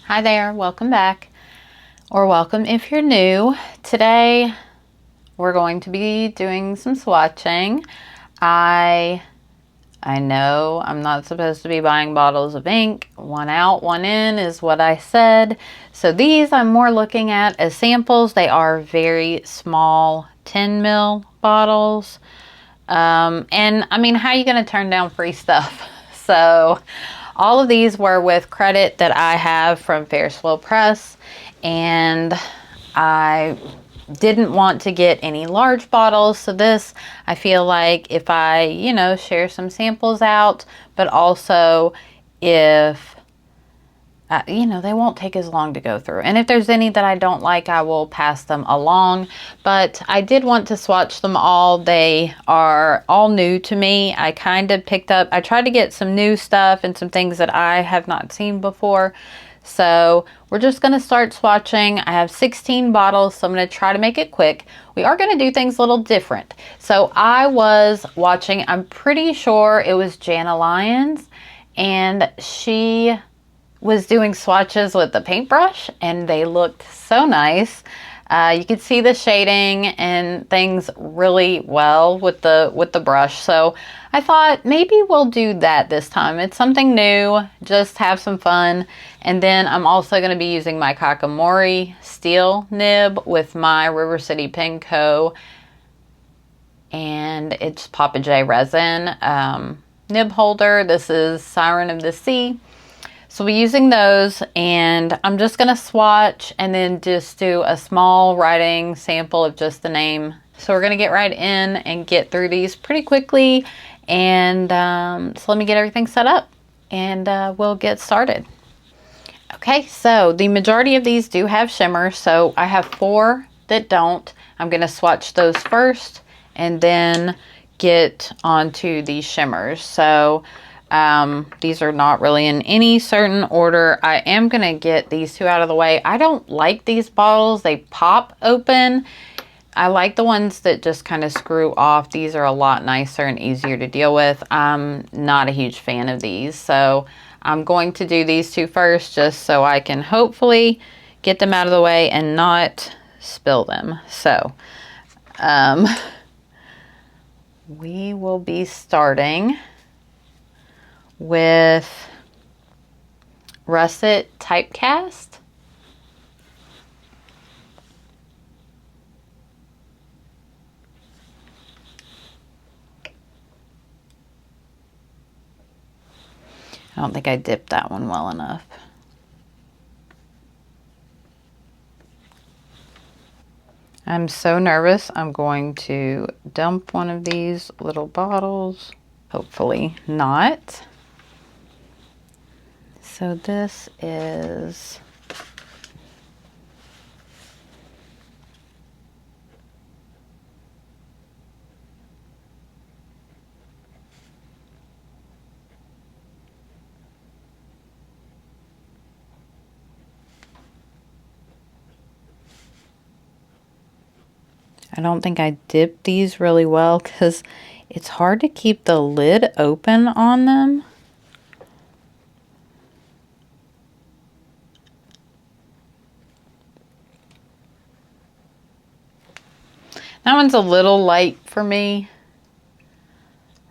Hi there, welcome back, or welcome if you're new. Today we're going to be doing some swatching. I know I'm not supposed to be buying bottles of ink. One out, one in is what I said. So these I'm more looking at as samples. They are very small 10 ml bottles. And I mean, how are you going to turn down free stuff? So all of these were with credit that I have from Ferris Press, and I didn't want to get any large bottles. So this, I feel like if I, share some samples out, but also if they won't take as long to go through. And if there's any that I don't like, I will pass them along. But I did want to swatch them all. They are all new to me. I kind of I tried to get some new stuff and some things that I have not seen before. So we're just going to start swatching. I have 16 bottles, so I'm going to try to make it quick. We are going to do things a little different. So I was watching, I'm pretty sure it was Jana Lyons, and she was doing swatches with the paintbrush, and they looked so nice. You could see the shading and things really well with the brush. So I thought maybe we'll do that this time. It's something new, just have some fun. And then I'm also going to be using my Kakamori steel nib with my River City Pen Co. And it's Papa J resin nib holder. This is Siren of the Sea. So we'll be using those, and I'm just going to swatch and then just do a small writing sample of just the name. So we're going to get right in and get through these pretty quickly. And so let me get everything set up, and we'll get started. Okay, so the majority of these do have shimmers, so I have 4 that don't. I'm going to swatch those first and then get onto the shimmers. So these are not really in any certain order. I am going to get these 2 out of the way. I don't like these bottles. They pop open. I like the ones that just kind of screw off. These are a lot nicer and easier to deal with. I'm not a huge fan of these. So I'm going to do these 2 first just so I can hopefully get them out of the way and not spill them. So we will be starting with Russet Typecast. I don't think I dipped that one well enough. I'm so nervous. I'm going to dump one of these little bottles. Hopefully not. So this is I don't think I dipped these really well because it's hard to keep the lid open on them. That one's a little light for me,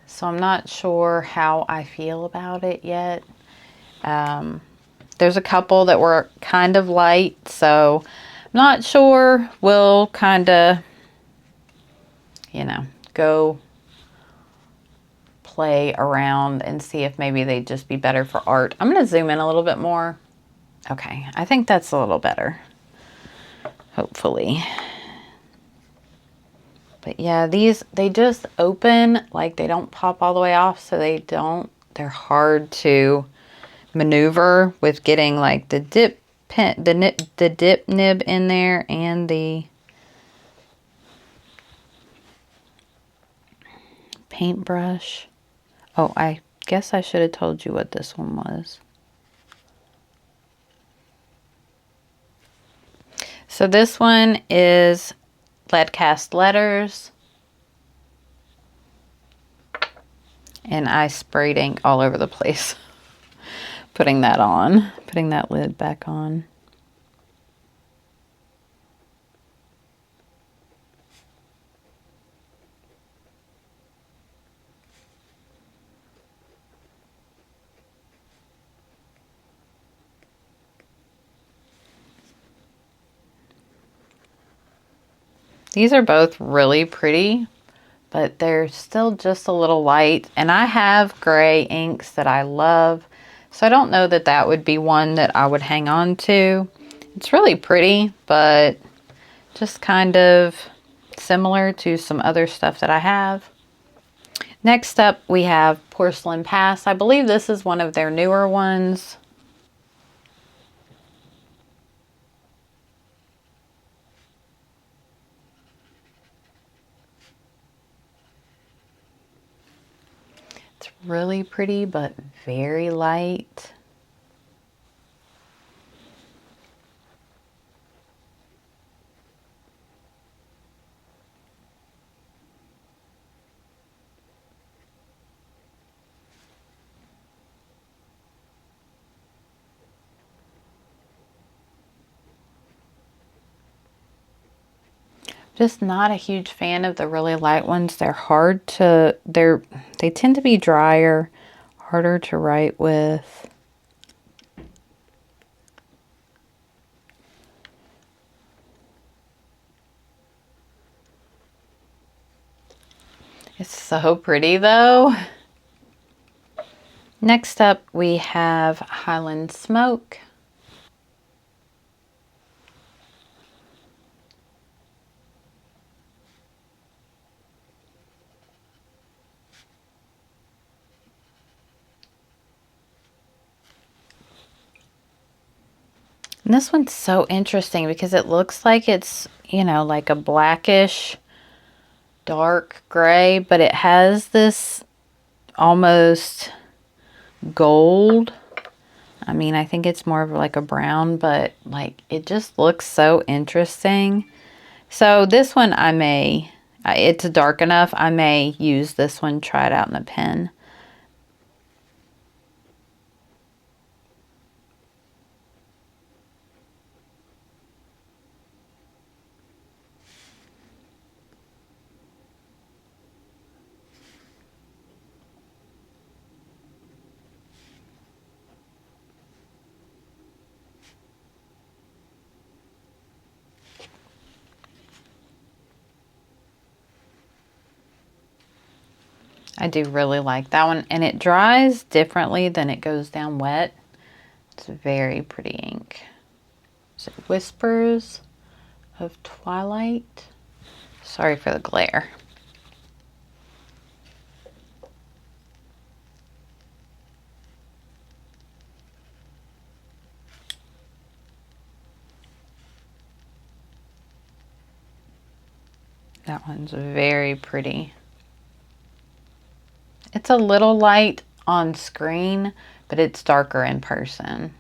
so I'm not sure how I feel about it yet. There's a couple that were kind of light, so I'm not sure. We'll kind of, go play around and see if maybe they'd just be better for art. I'm going to zoom in a little bit more. Okay, I think that's a little better, hopefully. But yeah, they just open, like they don't pop all the way off, so they're hard to maneuver with getting like the dip pen, the dip nib in there and the paintbrush. Oh, I guess I should have told you what this one was. So this one is lead cast letters, and I sprayed ink all over the place. putting that on, putting that lid back on. These are both really pretty, but they're still just a little light. And I have gray inks that I love, so I don't know that that would be one that I would hang on to. It's really pretty, but just kind of similar to some other stuff that I have. Next up, we have Porcelain Pass. I believe this is one of their newer ones. It's really pretty, but very light. Just not a huge fan of the really light ones. They're hard to, they tend to be drier, harder to write with. It's so pretty though. Next up, we have Highland Smoke. And this one's so interesting because it looks like it's, you know, like a blackish, dark gray, but it has this almost gold. I mean, I think it's more of like a brown, but like it just looks so interesting. So this one I may, it's dark enough, I may use this one, try it out in a pen. I do really like that one, and it dries differently than it goes down wet. It's very pretty ink. Is it Whispers of Twilight? Sorry for the glare. That one's very pretty. It's a little light on screen, but it's darker in person.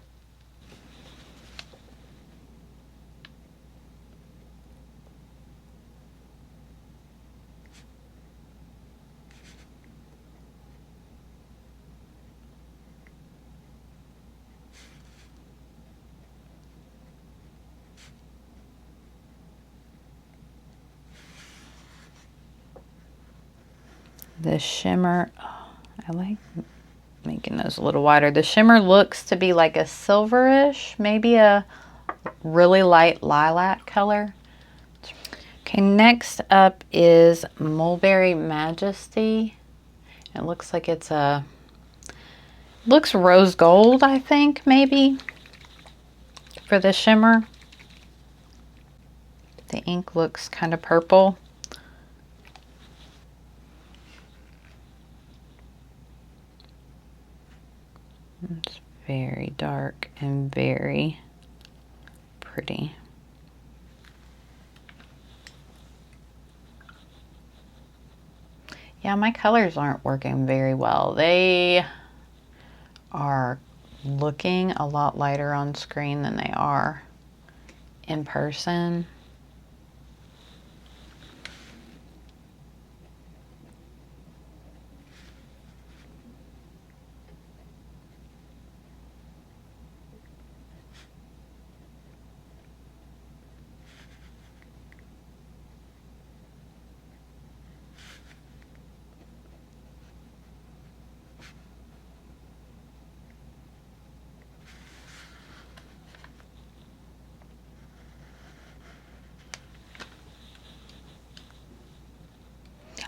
The shimmer, oh, I like making those a little wider. The shimmer looks to be like a silverish, maybe a really light lilac color. Okay, next up is Mulberry Majesty. It looks like it's looks rose gold, I think, maybe, for the shimmer. The ink looks kind of purple. It's very dark and very pretty. Yeah, my colors aren't working very well. They are looking a lot lighter on screen than they are in person.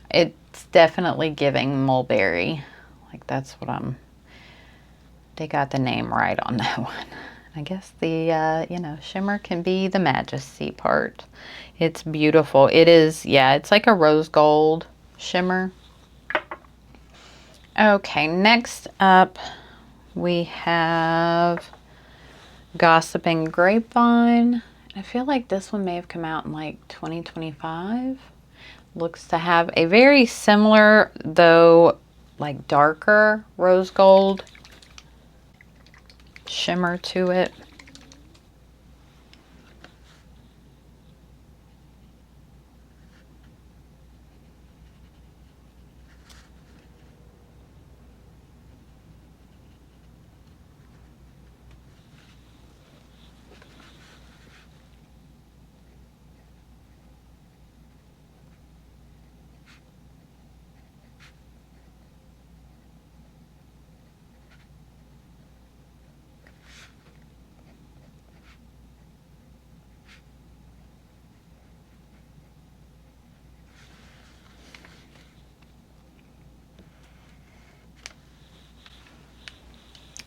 It's definitely giving mulberry. Like that's what they got the name right on that one. I guess the, you know, shimmer can be the majesty part. It's beautiful. It is, yeah, it's like a rose gold shimmer. Okay, next up we have Gossiping Grapevine. I feel like this one may have come out in like 2025. Looks to have a very similar, though like darker rose gold shimmer to it.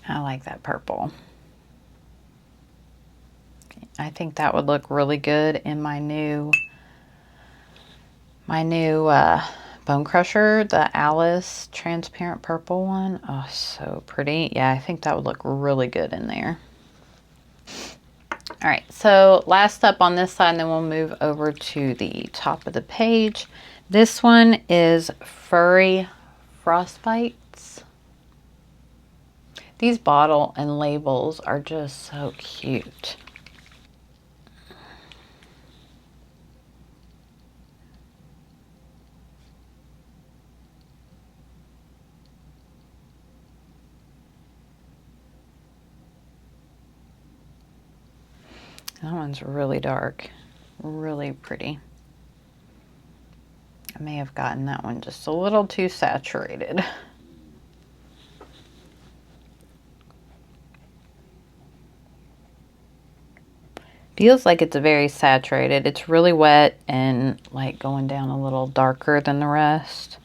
I like that purple. I think that would look really good in my new Bone Crusher, the Alice transparent purple one. Oh, so pretty. Yeah, I think that would look really good in there. All right, so last up on this side, and then we'll move over to the top of the page. This one is Furry Frostbites. These bottle and labels are just so cute. That one's really dark, really pretty. I may have gotten that one just a little too saturated. Feels like it's very saturated. It's really wet and like going down a little darker than the rest.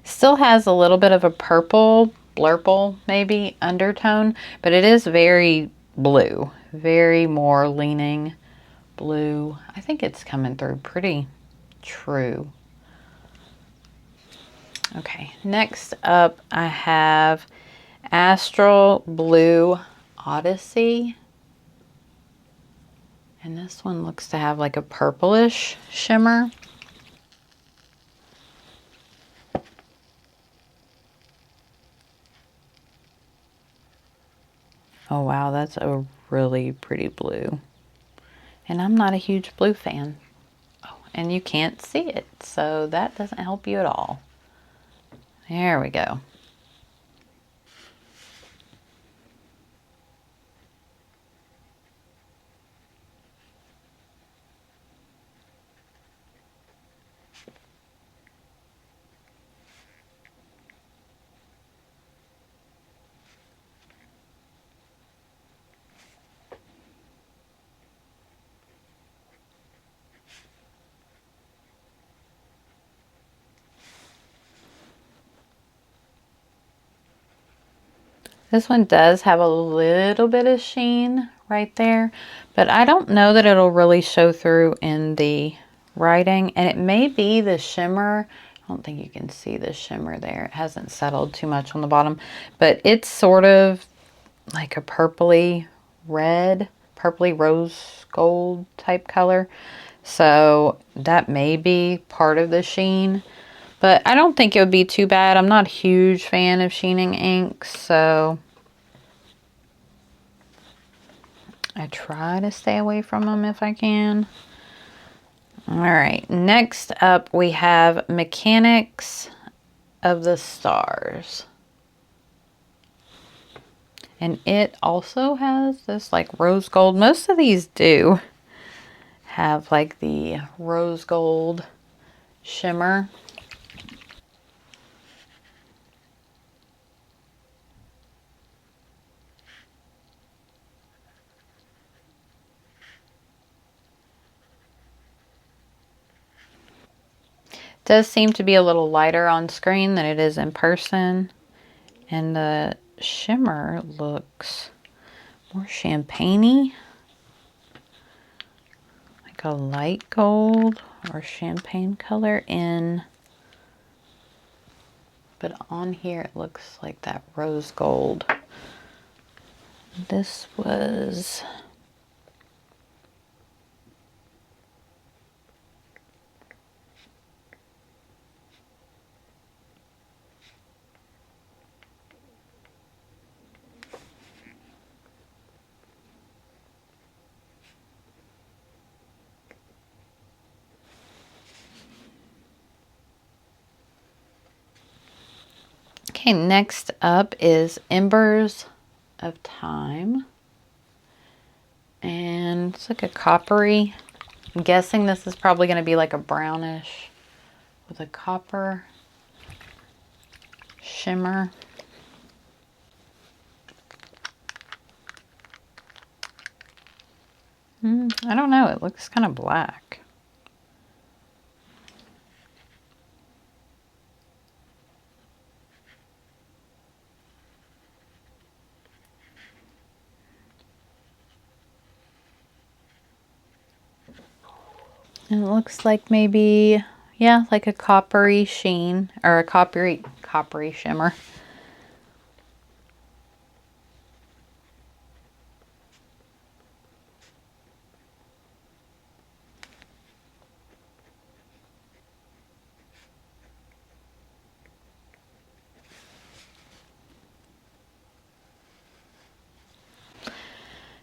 Still has a little bit of a purple, blurple maybe, undertone, but it is very blue, very more leaning blue. I think it's coming through pretty true. Okay, next up I have Astral Blue Odyssey. And this one looks to have like a purplish shimmer. Oh wow, that's a really pretty blue. And I'm not a huge blue fan. Oh, and you can't see it, so that doesn't help you at all. There we go. This one does have a little bit of sheen right there, but I don't know that it'll really show through in the writing. And it may be the shimmer. I don't think you can see the shimmer there. It hasn't settled too much on the bottom, but it's sort of like a purpley red, purpley rose gold type color. So that may be part of the sheen. But I don't think it would be too bad. I'm not a huge fan of sheening inks, so I try to stay away from them if I can. All right, next up we have Mechanics of the Stars. And it also has this like rose gold. Most of these do. have like the rose gold shimmer. Does seem to be a little lighter on screen than it is in person. And the shimmer looks more champagne-y. Like a light gold or champagne color in. But on here it looks like that rose gold. This was... Okay, next up is Embers of Time. And it's like a coppery. I'm guessing this is probably going to be like a brownish with a copper shimmer. I don't know, it looks kind of black. And it looks like maybe, yeah, like a coppery sheen or a coppery shimmer.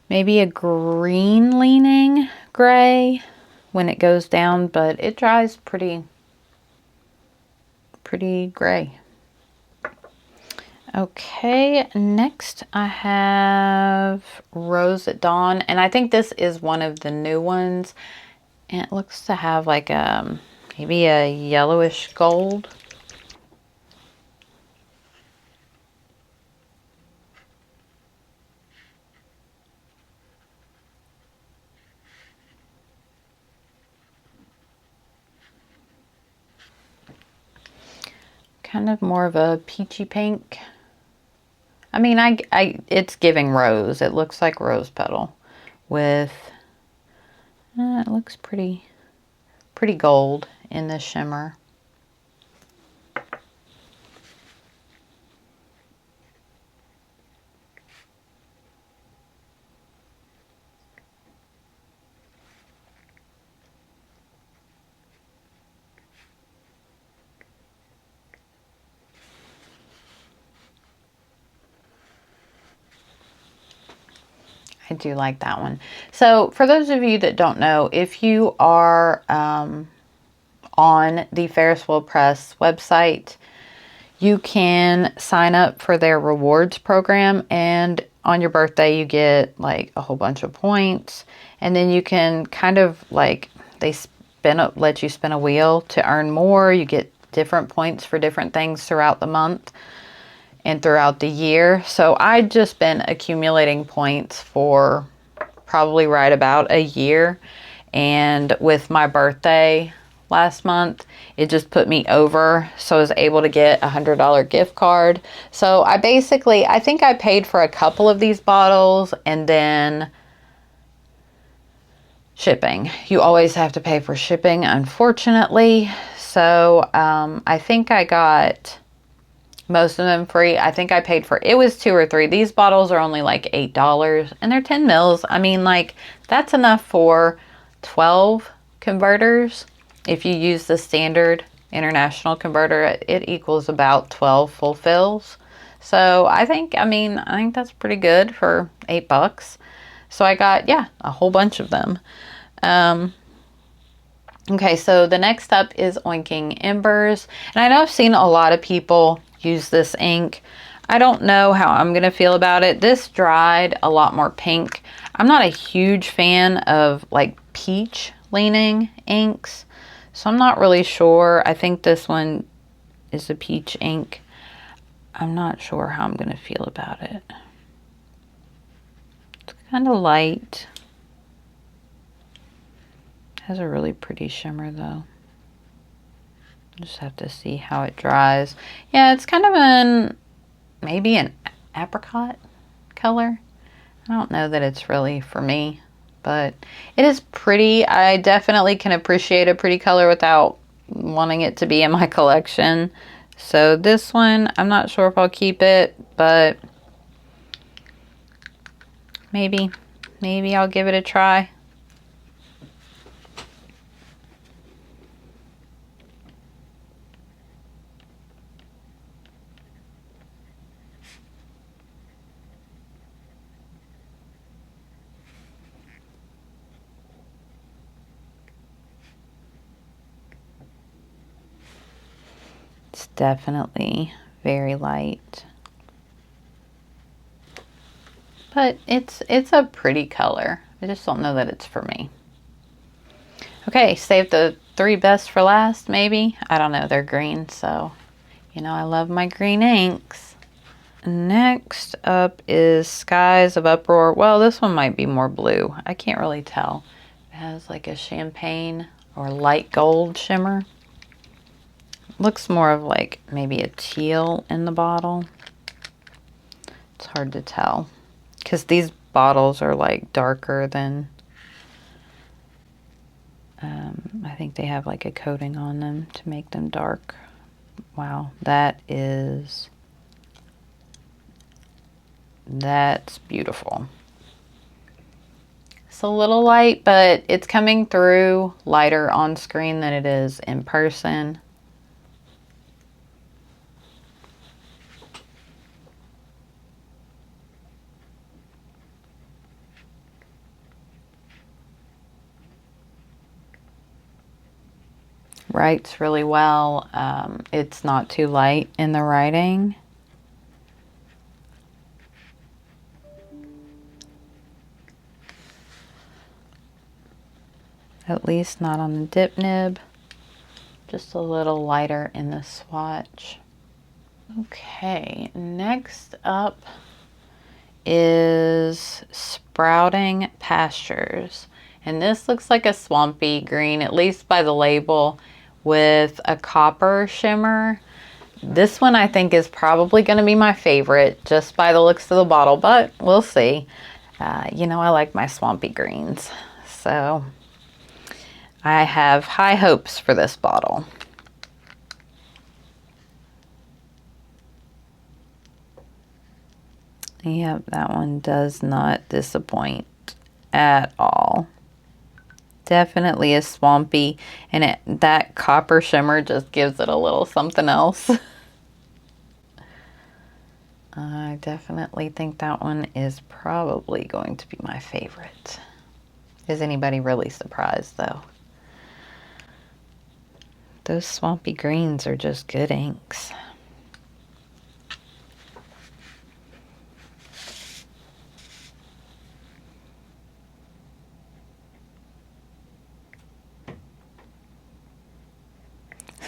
Maybe a green leaning gray when it goes down, but it dries pretty gray. Okay, next I have Rose at Dawn, and I think this is one of the new ones, and it looks to have like maybe a yellowish gold. Kind of more of a peachy pink. I mean, it's giving rose. It looks like rose petal with, it looks pretty gold in this shimmer. I do like that one. So for those of you that don't know, if you are on the Ferris Press website, you can sign up for their rewards program, and on your birthday you get like a whole bunch of points, and then you can kind of like, they let you spin a wheel to earn more. You get different points for different things throughout the month and throughout the year. So I'd just been accumulating points for probably right about a year. And with my birthday last month, it just put me over. So I was able to get a $100 gift card. So I think I paid for a couple of these bottles and then shipping. You always have to pay for shipping, unfortunately. So I think I got most of them free. I think I paid for, it was 2 or 3. These bottles are only like $8 and they're 10 mils. I mean, like, that's enough for 12 converters. If you use the standard international converter, it equals about 12 full fills. So I think that's pretty good for $8. So I got, yeah, a whole bunch of them. Okay, so the next up is Oinking Embers. And I know I've seen a lot of people use this ink. I don't know how I'm going to feel about it. This dried a lot more pink. I'm not a huge fan of like peach leaning inks. So I'm not really sure. I think this one is a peach ink. I'm not sure how I'm going to feel about it. It's kind of light. Has a really pretty shimmer though. Just have to see how it dries. Yeah, it's kind of maybe an apricot color. I don't know that it's really for me, but it is pretty. I definitely can appreciate a pretty color without wanting it to be in my collection. So this one, I'm not sure if I'll keep it, but maybe I'll give it a try. It's definitely very light, but it's a pretty color. I just don't know that it's for me. Okay, save the 3 best for last, maybe. I don't know, they're green, so you know I love my green inks. Next up is Skies of Uproar. Well, this one might be more blue. I can't really tell. It has like a champagne or light gold shimmer. Looks more of like maybe a teal in the bottle. It's hard to tell because these bottles are like darker than I think they have like a coating on them to make them dark. Wow, that's beautiful. It's a little light, but it's coming through lighter on screen than it is in person. Writes really well. It's not too light in the writing. At least not on the dip nib. Just a little lighter in the swatch. Okay, next up is Sprouting Pastures. And this looks like a swampy green, at least by the label, with a copper shimmer. This one I think is probably going to be my favorite just by the looks of the bottle, but we'll see. You know, I like my swampy greens, so I have high hopes for this bottle. Yep, that one does not disappoint at all. Definitely is swampy, and that copper shimmer just gives it a little something else. I definitely think that one is probably going to be my favorite. Is anybody really surprised though? Those swampy greens are just good inks.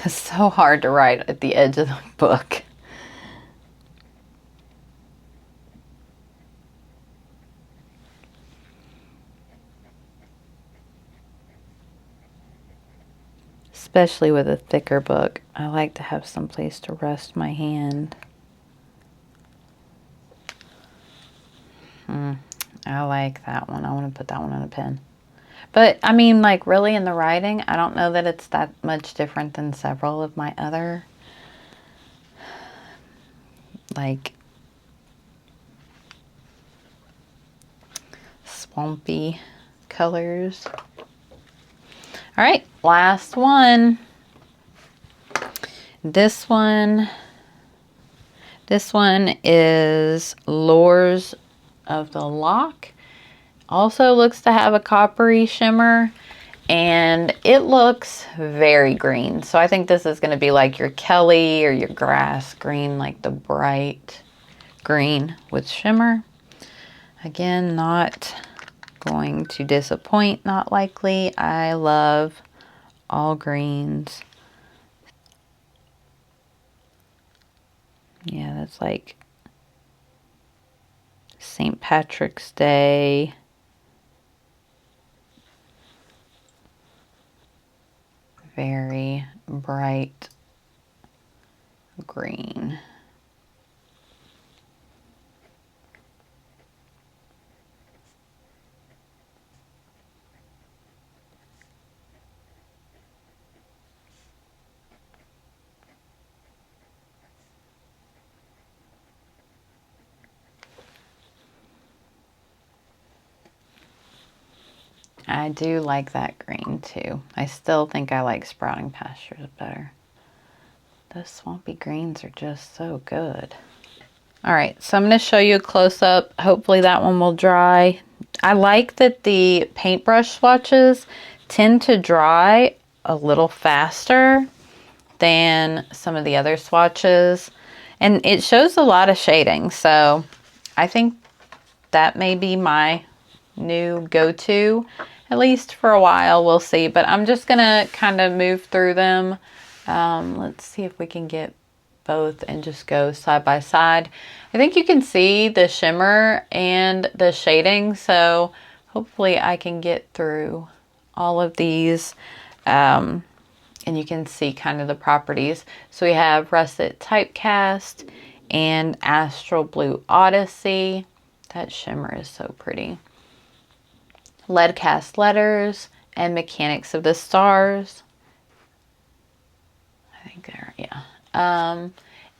It's so hard to write at the edge of the book. Especially with a thicker book, I like to have some place to rest my hand. I like that one. I want to put that one on a pen. But, I mean, like, really in the writing, I don't know that it's that much different than several of my other, like, swampy colors. All right, last one. This one is Lures of the Loch. Also looks to have a coppery shimmer, and it looks very green. So I think this is going to be like your Kelly or your grass green, like the bright green with shimmer. Again, not going to disappoint, not likely. I love all greens. Yeah, that's like St. Patrick's Day. Very bright green. I do like that green too. I still think I like Sprouting Pastures better. Those swampy greens are just so good. All right, so I'm going to show you a close-up. Hopefully that one will dry. I like that the paintbrush swatches tend to dry a little faster than some of the other swatches. And it shows a lot of shading, so I think that may be my new go-to, at least for a while. We'll see, but I'm just gonna kind of move through them. Let's see if we can get both and just go side by side. I think you can see the shimmer and the shading, so hopefully I can get through all of these and you can see kind of the properties. So we have Russet Typecast and Astral Blue Odyssey. That shimmer is so pretty. Lead Cast Letters and Mechanics of the Stars. I think they're, yeah.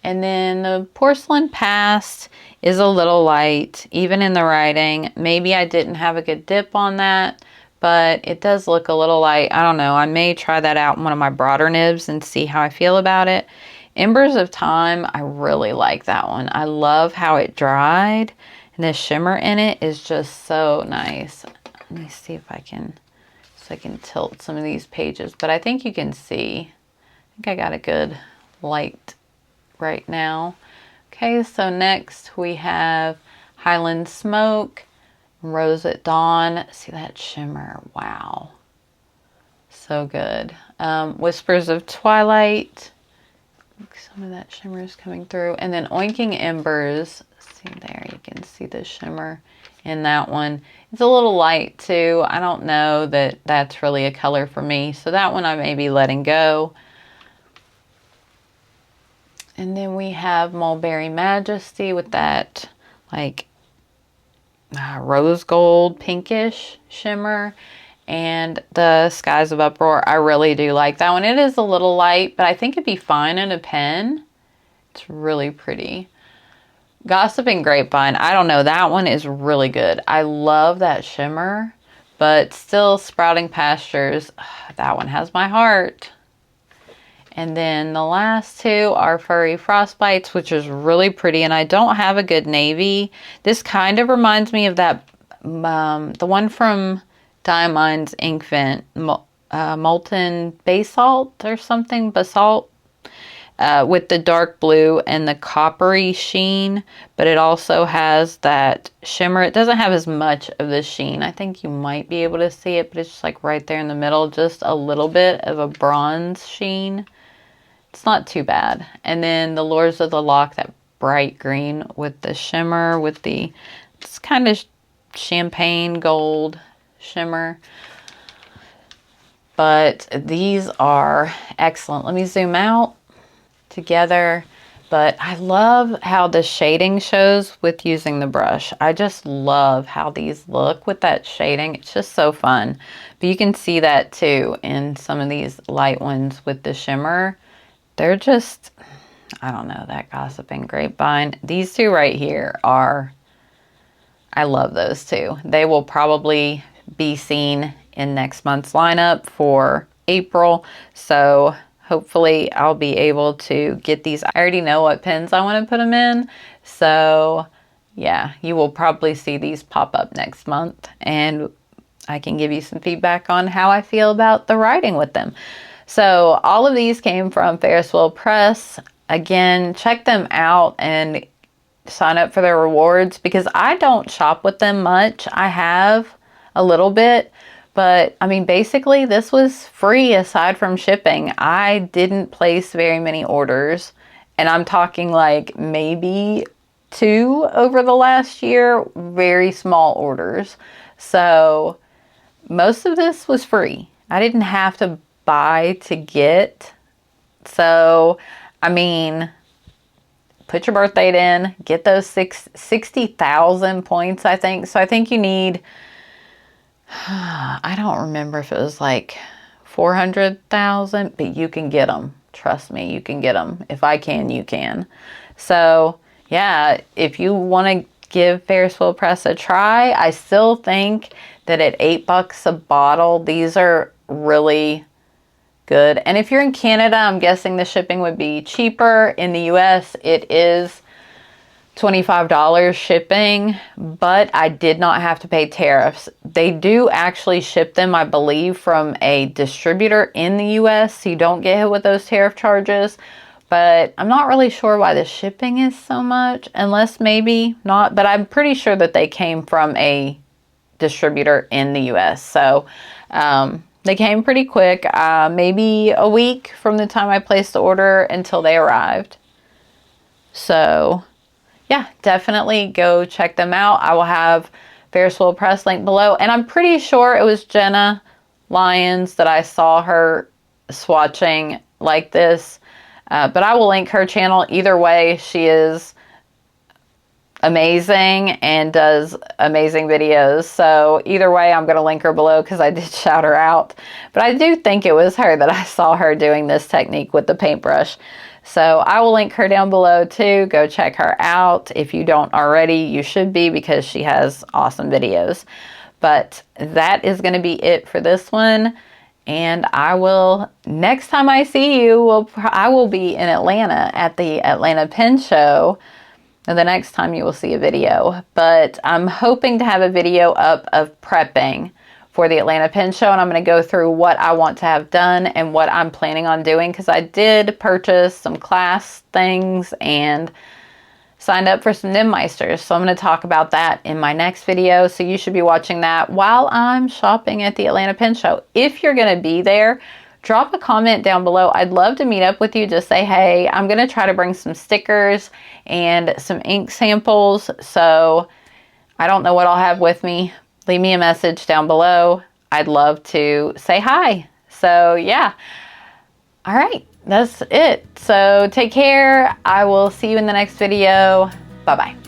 And then the Porcelain Past is a little light, even in the writing. Maybe I didn't have a good dip on that, but it does look a little light. I don't know. I may try that out in one of my broader nibs and see how I feel about it. Embers of Time, I really like that one. I love how it dried, and the shimmer in it is just so nice. Let me see if I can, so I can tilt some of these pages, but I think you can see. I think I got a good light right now. Okay, so next we have Highland Smoke, Rose at Dawn. See that shimmer? Wow. So good. Whispers of Twilight. Some of that shimmer is coming through. And then Oinking Embers. See there, you can see the shimmer in that one. It's a little light too. I don't know that that's really a color for me. So that one I may be letting go. And then we have Mulberry Majesty with that like rose gold pinkish shimmer. And the Skies of Uproar, I really do like that one. It is a little light, but I think it'd be fine in a pen. It's really pretty. Gossiping Grapevine, I don't know, that one is really good. I love that shimmer, but still Sprouting Pastures, that one has my heart. And then the last two are Furry Frostbites, which is really pretty, and I don't have a good navy. This kind of reminds me of that, the one from Diamond's Inkvent, Molten Basalt or something, Basalt, with the dark blue and the coppery sheen, but it also has that shimmer. It doesn't have as much of the sheen. I think you might be able to see it, but it's just like right there in the middle, just a little bit of a bronze sheen. It's not too bad. And then the Lures of the Lock, that bright green with the shimmer, with the, it's kind of champagne gold shimmer. But these are excellent. Let me zoom out together. But I love how the shading shows with using the brush. I just love how these look with that shading. It's just so fun. But you can see that too in some of these light ones with the shimmer. They're just, I don't know, that Gossiping Grapevine. These two right here are, I love those two. They will probably be seen in next month's lineup for April. So hopefully I'll be able to get these. I already know what pens I want to put them in. So yeah, you will probably see these pop up next month. And I can give you some feedback on how I feel about the writing with them. So all of these came from Ferris Press. Again, check them out and sign up for their rewards because I don't shop with them much. I have a little bit. But I mean, basically this was free aside from shipping. I didn't place very many orders, and I'm talking like maybe 2 over the last year, very small orders. So most of this was free. I didn't have to buy to get. So, I mean, put your birth date in, get those 60,000 points, I think. So I think you need, I don't remember if it was like 400,000, but you can get them. Trust me, you can get them. If I can, you can. So yeah, if you want to give Ferris Wheel Press a try, I still think that at $8 a bottle, these are really good. And if you're in Canada, I'm guessing the shipping would be cheaper. In the US, it is $25 shipping, but I did not have to pay tariffs. They do actually ship them, I believe, from a distributor in the US, so you don't get hit with those tariff charges. But I'm not really sure why the shipping is so much, unless maybe not, but I'm pretty sure that they came from a distributor in the US. So they came pretty quick, maybe a week from the time I placed the order until they arrived. So yeah, definitely go check them out. I will have Ferris Wheel Press link below, and I'm pretty sure it was Jenna Lyons that I saw her swatching like this, but I will link her channel. Either way, she is amazing and does amazing videos. So either way, I'm going to link her below because I did shout her out. But I do think it was her that I saw her doing this technique with the paintbrush. So I will link her down below too. Go check her out. If you don't already, you should be, because she has awesome videos. But that is going to be it for this one. And I will, next time I see you, I will be in Atlanta at the Atlanta Pen Show. And the next time you will see a video. But I'm hoping to have a video up of prepping for the Atlanta Pen Show, and I'm going to go through what I want to have done and what I'm planning on doing, because I did purchase some class things and signed up for some Nimmeisters. So I'm going to talk about that in my next video. So you should be watching that while I'm shopping at the Atlanta Pen Show. If you're going to be there, drop a comment down below. I'd love to meet up with you. Just say, hey, I'm going to try to bring some stickers and some ink samples. So I don't know what I'll have with me. Leave me a message down below. I'd love to say hi. So yeah. All right. That's it. So take care. I will see you in the next video. Bye-bye.